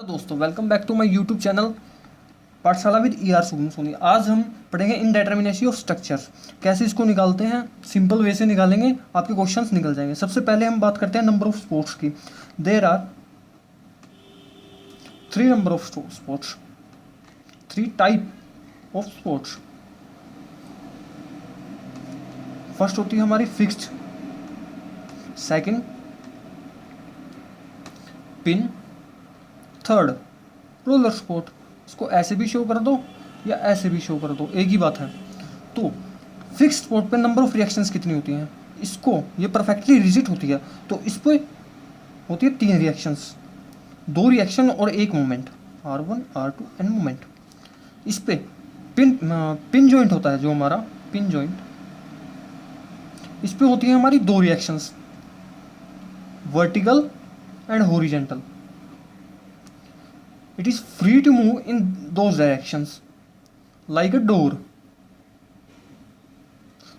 दोस्तों welcome back to my YouTube channel Pathshala with E R Shubham Soni. आज हम पढ़ेंगे इनडेटर्मिनेसी ऑफ स्ट्रक्चर, कैसे इसको निकालते हैं। सिंपल वे से निकालेंगे, आपके क्वेश्चंस निकल जाएंगे। सबसे पहले हम बात करते हैं नंबर ऑफ स्पोर्ट्स की। There are 3 number of sports, 3 type of sports. First होती है हमारी fixed, second pin, third roller sport. इसको ऐसे भी शो कर दो या ऐसे भी शो कर दो, एक ही बात है। तो फिक्स स्पोर्ट पे नंबर ऑफ रिएक्शंस कितनी होती हैं, इसको ये परफेक्टली रिजिट होती है, तो इस पर होती है 3 रिएक्शंस, 2 रिएक्शन और 1 moment, R1 R2 end moment. इस पे पिन जॉइंट होता है, जो हमारा पिन जॉइंट, इस पे होती है हमारी 2 reactions, vertical and horizontal. It is free to move in those directions like a door.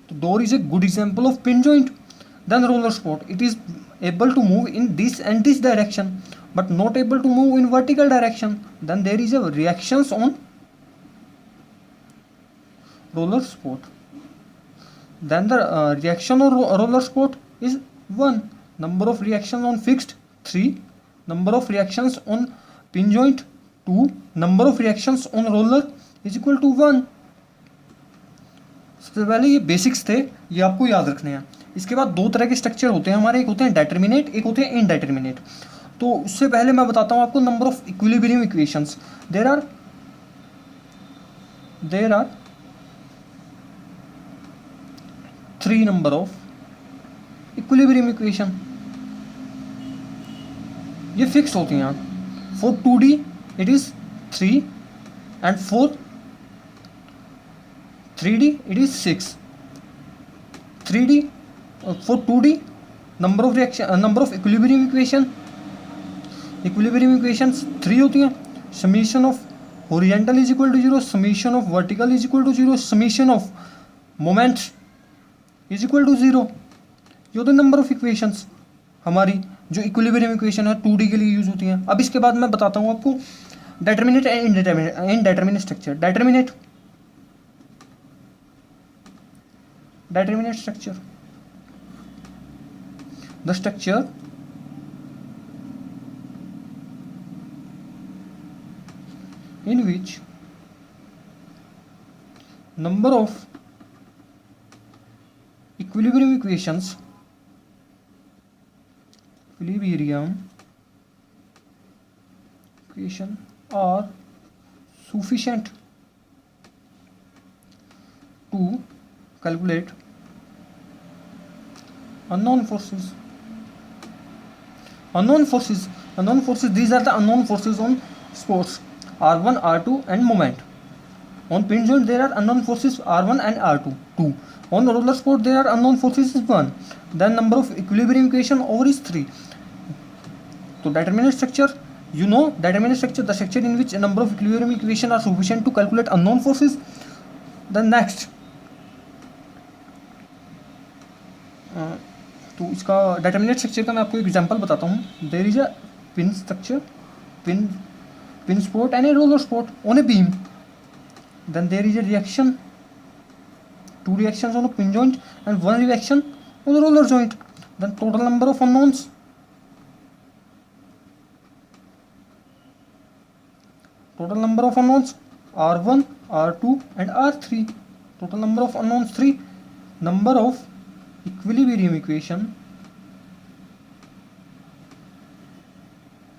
The door is a good example of pin joint. Then roller sport, it is able to move in this and this direction but not able to move in vertical direction. Then there is a reactions on roller sport. Then the reaction on roller sport is 1. Number of reactions on fixed 3. Number of reactions on pin joint 2. Number of reactions on roller is equal to 1. सबसे पहले ये basics थे, ये आपको याद रखने हैं। इसके बाद 2 तरह के स्ट्रक्चर होते हैं हमारे, एक होते हैं डेटर्मिनेट, एक होते हैं इनडेटर्मिनेट। तो उससे पहले मैं बताता हूँ आपको number of equilibrium equations. There are 3 number of equilibrium equation, ये फिक्स होती हैं। For 2D it is 3 and for 3D it is 6. 3D for 2D number of equilibrium equations 3 होती हैं। summation of horizontal is equal to 0, summation of vertical is equal to 0, summation of moments is equal to 0। ये होते हैं number of equations हमारी, जो equilibrium equation है 2D के लिए यूज होती हैं। अब इसके बाद मैं बताता हूँ आपको determinate and indeterminate structure. Determinate structure, the structure in which number of equilibrium equations equation are sufficient to calculate unknown forces. These are the unknown forces on sports, R1 R2 and moment. On pin joint there are unknown forces R1 and R2 2. On roller sport there are unknown forces is 1. Then number of equilibrium equation over is 3. So determinate structure, you know determinate structure, the structure in which a number of equilibrium equation are sufficient to calculate unknown forces. Then next तो इसका determinate structure का मैं आपको example बताता हूँ। there is a pin structure, pin sport and a roller sport on a beam. Then there is a reaction, 2 reactions on a pin joint and 1 reaction on the roller joint. Then total number of unknowns, R1 R2 and R3. Total number of unknowns 3. Number of equilibrium equation,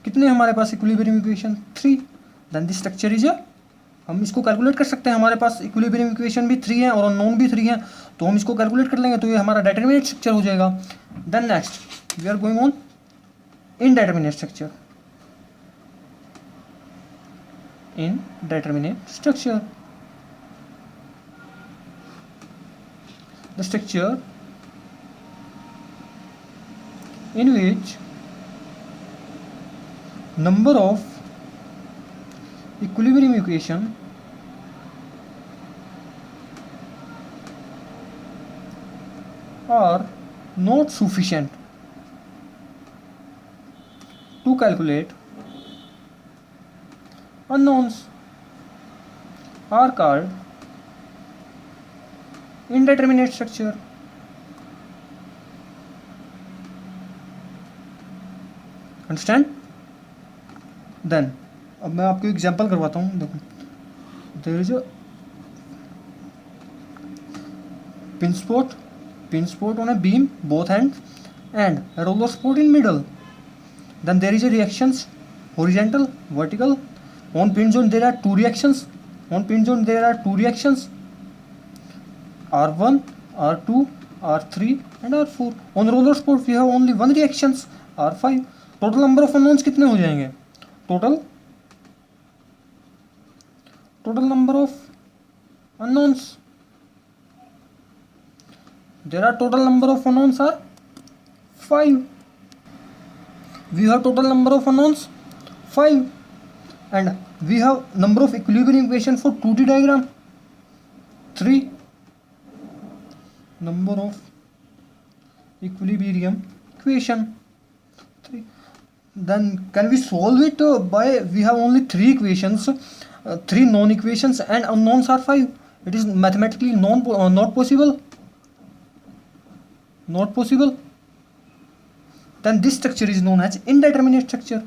कितने हमारे पास equilibrium equation 3. Then this structure is हम इसको calculate कर सकते हैं। हमारे पास इक्विलिब्रियम इक्वेशन भी 3 है और अननोन भी 3 है, तो हम इसको कैलकुलेट कर लेंगे, तो ये हमारा डेटर्मिनेट स्ट्रक्चर हो जाएगा। Then next we are going on indeterminate structure. Indeterminate structure, the structure in which number of equilibrium equation are not sufficient to calculate unknowns are called indeterminate structure. Understand? Then अब मैं आपको example करवाता हूँ. देखो, देयर इज अ pin spot on a beam both ends and a roller spot in middle. Then there is a reactions horizontal, vertical. On pin zone there are two reactions. R1, R2, R3 and R4. On roller spot we have only one reactions, R5. Total number of unknowns कितने हो जाएंगे? Total number of unknowns. There are total number of unknowns are 5. We have total number of unknowns 5, and we have number of equilibrium equation for 2D diagram 3. Number of equilibrium equation 3. Then can we solve it by, we have only 3 equations, 3 known equations and unknowns are 5. It is mathematically not possible. Then this structure is known as indeterminate structure.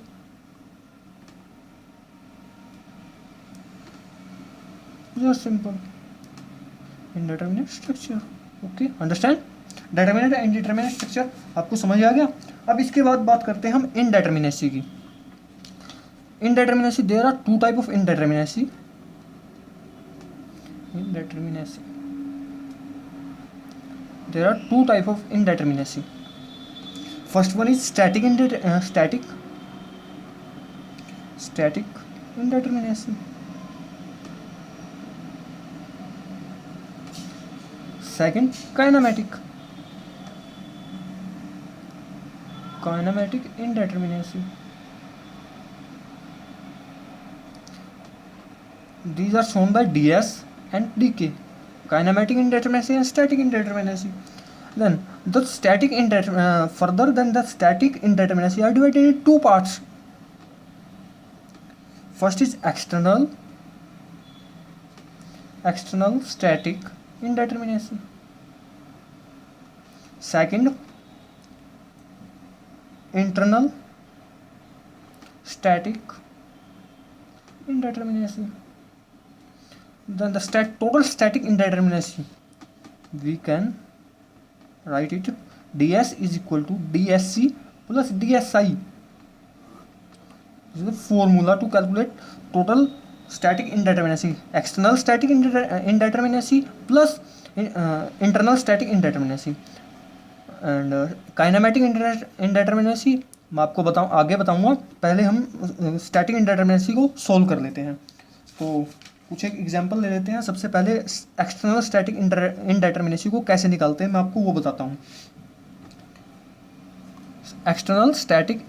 Just simple. Indeterminate structure. Okay, understand? Determinate and indeterminate structure आपको समझ आ गया. अब इसके बाद बात करते हैं हम indeterminacy की. Indeterminacy, there are two type of indeterminacy. There are two type of indeterminacy. First one is static indeterminacy. Second, kinematic indeterminacy. These are shown by DS and DK. Kinematic indeterminacy and static indeterminacy. Then the static further than the static indeterminacy are divided into two parts. First is external static indeterminacy. Second, internal static indeterminacy. Then the total static indeterminacy, we can write it ds is equal to dsc plus dsi. This is the formula to calculate total static indeterminacy. External static indeterminacy plus internal static indeterminacy. And kinematic indeterminacy मैं आपको आगे बताऊंगा. पहले हम static इंडेटर्मिनेसी को solve कर लेते हैं. तो कुछ एक एग्जांपल ले लेते हैं. सबसे पहले एक्सटर्नल स्टैटिक इंडेटर्मिनेसी को कैसे निकालते हैं मैं आपको वो बताता हूँ. External static